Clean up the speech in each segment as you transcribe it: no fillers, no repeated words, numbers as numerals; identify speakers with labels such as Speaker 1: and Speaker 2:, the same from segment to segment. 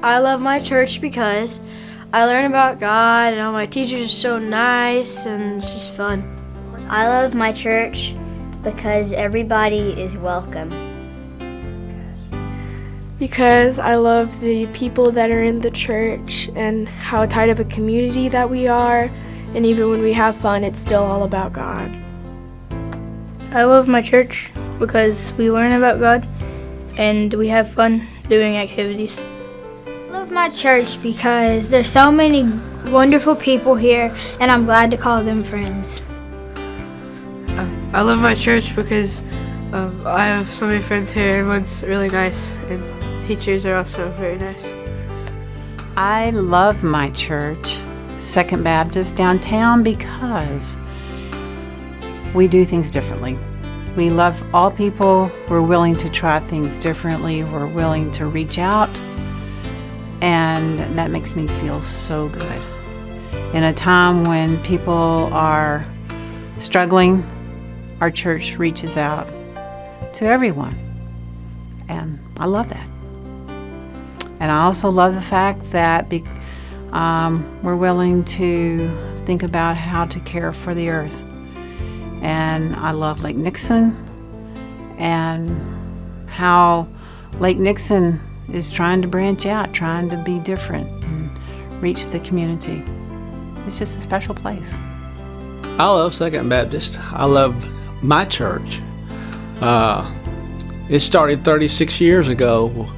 Speaker 1: I love my church because I learn about God and all my teachers are so nice and it's just fun.
Speaker 2: I love my church because everybody is welcome.
Speaker 3: Because I love the people that are in the church and how tight of a community that we are, and even when we have fun, it's still all about God.
Speaker 4: I love my church because we learn about God and we have fun doing activities.
Speaker 5: I love my church because there's so many wonderful people here and I'm glad to call them friends.
Speaker 6: I love my church because I have so many friends here. Everyone's really nice and teachers are also very nice.
Speaker 7: I love my church, Second Baptist downtown, because we do things differently. We love all people. We're willing to try things differently. We're willing to reach out, and that makes me feel so good. In a time when people are struggling, our church reaches out to everyone, and I love that. And I also love the fact that we're willing to think about how to care for the earth. And I love Lake Nixon and how Lake Nixon is trying to branch out, trying to be different and reach the community. It's just a special place.
Speaker 8: I love Second Baptist. I love my church. It started 36 years ago,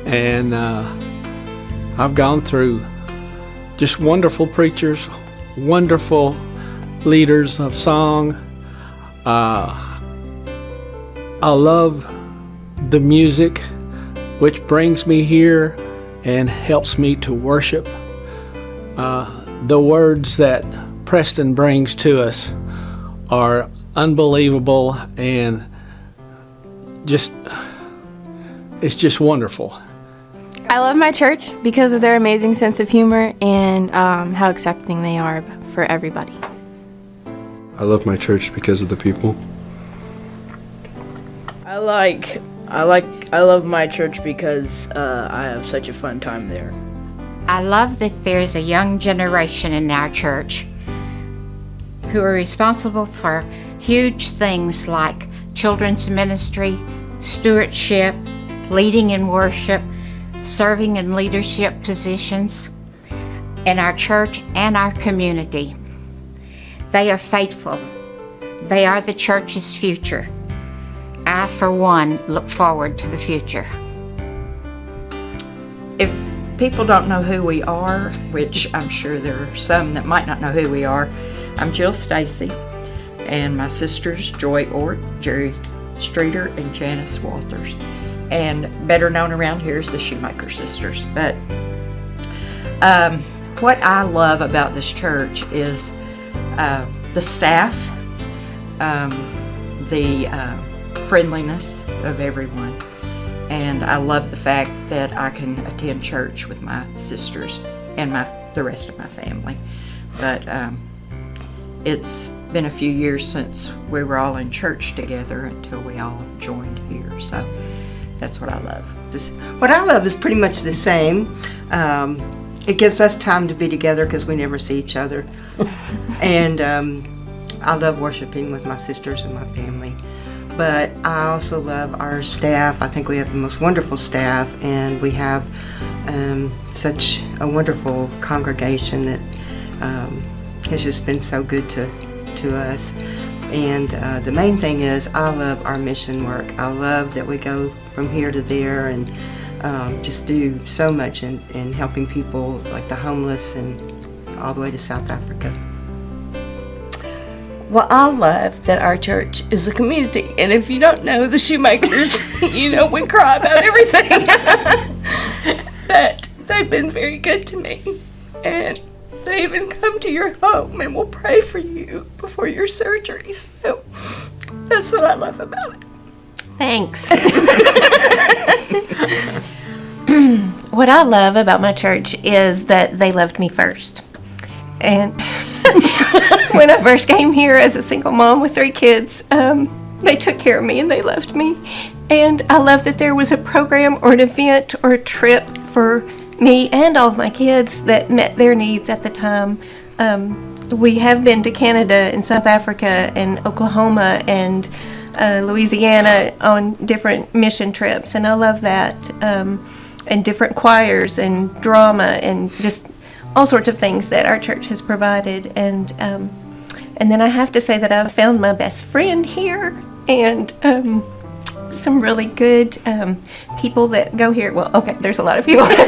Speaker 8: and I've gone through just wonderful preachers, wonderful leaders of song. I love the music, which brings me here and helps me to worship. The words that Preston brings to us are unbelievable and it's just wonderful.
Speaker 3: I love my church because of their amazing sense of humor and how accepting they are for everybody.
Speaker 9: I love my church because of the people.
Speaker 4: I love my church because I have such a fun time there.
Speaker 10: I love that there's a young generation in our church who are responsible for huge things like children's ministry, stewardship, leading in worship, serving in leadership positions in our church and our community. They are faithful. They are the church's future. I, for one, look forward to the future.
Speaker 11: If people don't know who we are, which I'm sure there are some that might not know who we are, I'm Jill Stacy, and my sisters Joy Ort, Jerry Streeter, and Janice Walters, and better known around here as the Shoemaker Sisters. But what I love about this church is the staff, the friendliness of everyone, and I love the fact that I can attend church with my sisters and the rest of my family. But it's been a few years since we were all in church together until we all joined here, so that's what I love.
Speaker 12: What I love is pretty much the same. It gives us time to be together because we never see each other. And I love worshiping with my sisters and my family. But I also love our staff. I think we have the most wonderful staff, and we have such a wonderful congregation that has just been so good to us. And the main thing is I love our mission work. I love that we go from here to there and just do so much in helping people like the homeless and all the way to South Africa.
Speaker 13: Well, I love that our church is a community, and if you don't know the Shoemakers, you know we cry about everything. But they've been very good to me, and they even come to your home and will pray for you before your surgery. So that's what I love about it.
Speaker 14: Thanks. What I love about my church is that they loved me first. And when I first came here as a single mom with 3 kids, they took care of me and they loved me. And I love that there was a program or an event or a trip for me and all of my kids that met their needs at the time. We have been to Canada and South Africa and Oklahoma and Louisiana on different mission trips, and I love that. And different choirs and drama and just all sorts of things that our church has provided. And then I have to say that I've found my best friend here, and some really good people that go here. Well, okay, there's a lot of people. They're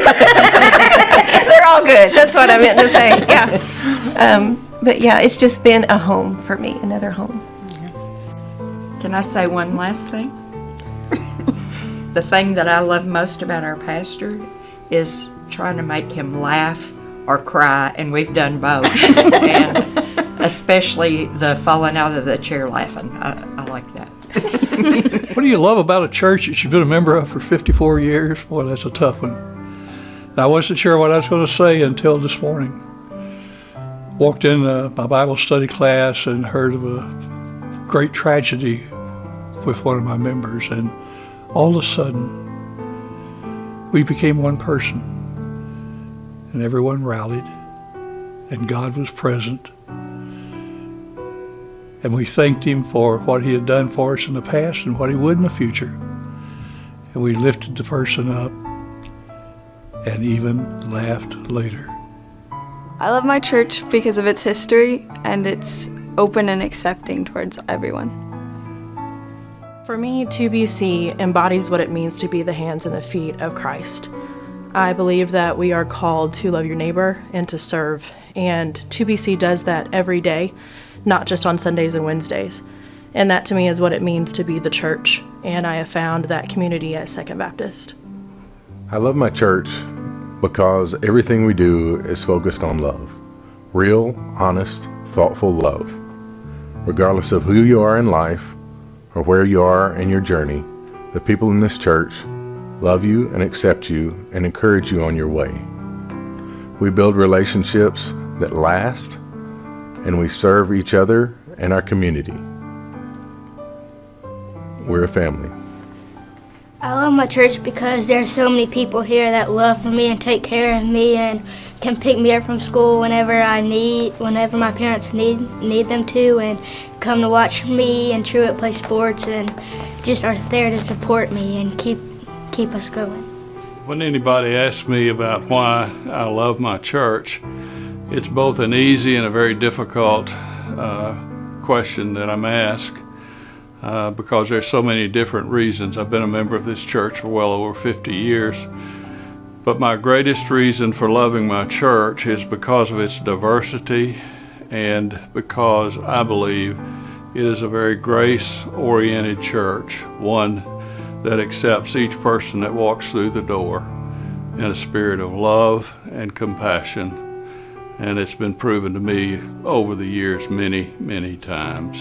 Speaker 14: all good. That's what I meant to say. Yeah. But yeah, it's just been a home for me, another home.
Speaker 11: Can I say one last thing? The thing that I love most about our pastor is trying to make him laugh or cry, and we've done both. And especially the falling out of the chair laughing. I like that.
Speaker 15: What do you love about a church that you've been a member of for 54 years? Boy, that's a tough one. I wasn't sure what I was going to say until this morning. Walked in my Bible study class and heard of a great tragedy with one of my members, and all of a sudden, we became one person, and everyone rallied, and God was present, and we thanked Him for what He had done for us in the past and what He would in the future, and we lifted the person up and even laughed later.
Speaker 3: I love my church because of its history, and it's open and accepting towards everyone.
Speaker 16: For me, 2BC embodies what it means to be the hands and the feet of Christ. I believe that we are called to love your neighbor and to serve, and 2BC does that every day, not just on Sundays and Wednesdays. And that to me is what it means to be the church, and I have found that community at Second Baptist.
Speaker 17: I love my church because everything we do is focused on love. Real, honest, thoughtful love. Regardless of who you are in life, or where you are in your journey, the people in this church love you and accept you and encourage you on your way. We build relationships that last, and we serve each other and our community. We're a family.
Speaker 5: I love my church because there are so many people here that love me and take care of me and can pick me up from school whenever my parents need them to, and come to watch me and Truett play sports, and just are there to support me and keep us going.
Speaker 18: When anybody asks me about why I love my church, it's both an easy and a very difficult question that I'm asked. Because there's so many different reasons. I've been a member of this church for well over 50 years. But my greatest reason for loving my church is because of its diversity, and because I believe it is a very grace-oriented church, one that accepts each person that walks through the door in a spirit of love and compassion. And it's been proven to me over the years many, many times.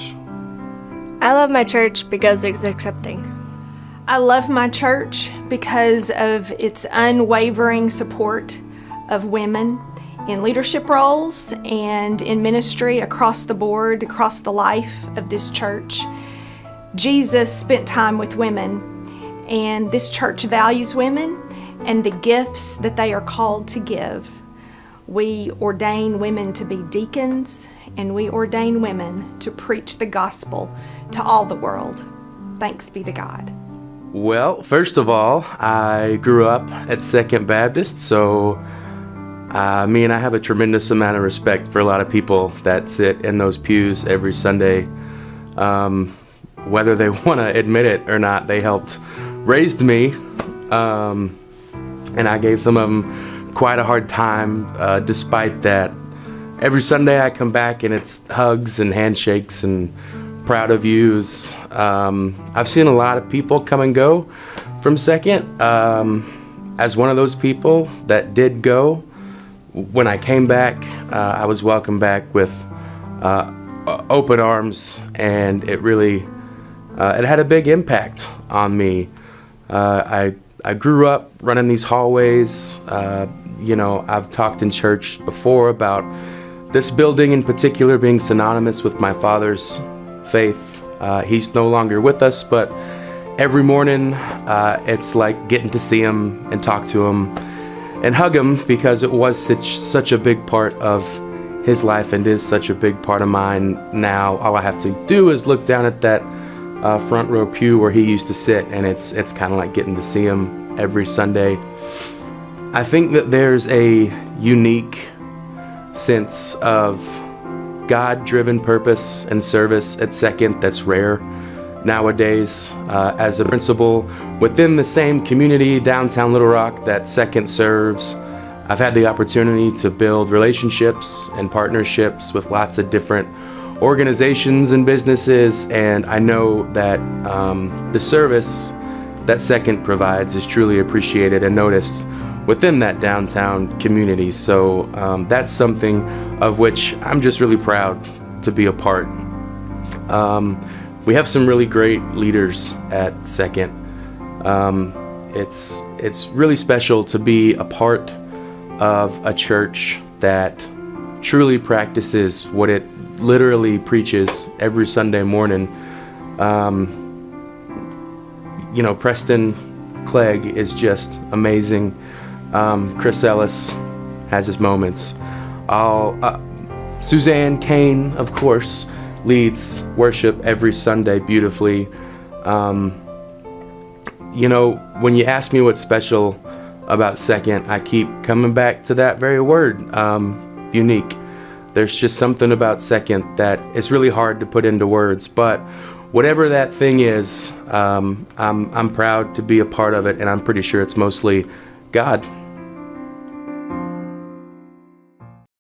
Speaker 3: I love my church because it's accepting.
Speaker 19: I love my church because of its unwavering support of women in leadership roles and in ministry across the board, across the life of this church. Jesus spent time with women, and this church values women and the gifts that they are called to give. We ordain women to be deacons, and we ordain women to preach the gospel to all the world. Thanks be to God.
Speaker 20: Well, first of all, I grew up at Second Baptist, so me and I have a tremendous amount of respect for a lot of people that sit in those pews every Sunday. Whether they want to admit it or not, they helped raise me, and I gave some of them quite a hard time despite that. Every Sunday I come back and it's hugs and handshakes and proud of yous. I've seen a lot of people come and go from Second. As one of those people that did go, when I came back, I was welcomed back with open arms, and it really it had a big impact on me. I grew up running these hallways. I've talked in church before about this building in particular being synonymous with my father's faith. He's no longer with us, but every morning it's like getting to see him and talk to him and hug him because it was such a big part of his life and is such a big part of mine now. All I have to do is look down at that front row pew where he used to sit, and it's kind of like getting to see him every Sunday. I think that there's a unique sense of God-driven purpose and service at Second that's rare nowadays. As a principal within the same community, downtown Little Rock, that Second serves, I've had the opportunity to build relationships and partnerships with lots of different organizations and businesses, and I know that the service that Second provides is truly appreciated and noticed within that downtown community. So that's something of which I'm just really proud to be a part. We have some really great leaders at Second. It's really special to be a part of a church that truly practices what it literally preaches every Sunday morning. Preston Clegg is just amazing. Chris Ellis has his moments. Suzanne Kane, of course, leads worship every Sunday beautifully. When you ask me what's special about Second, I keep coming back to that very word, unique. There's just something about Second that it's really hard to put into words, but whatever that thing is, I'm proud to be a part of it, and I'm pretty sure it's mostly God.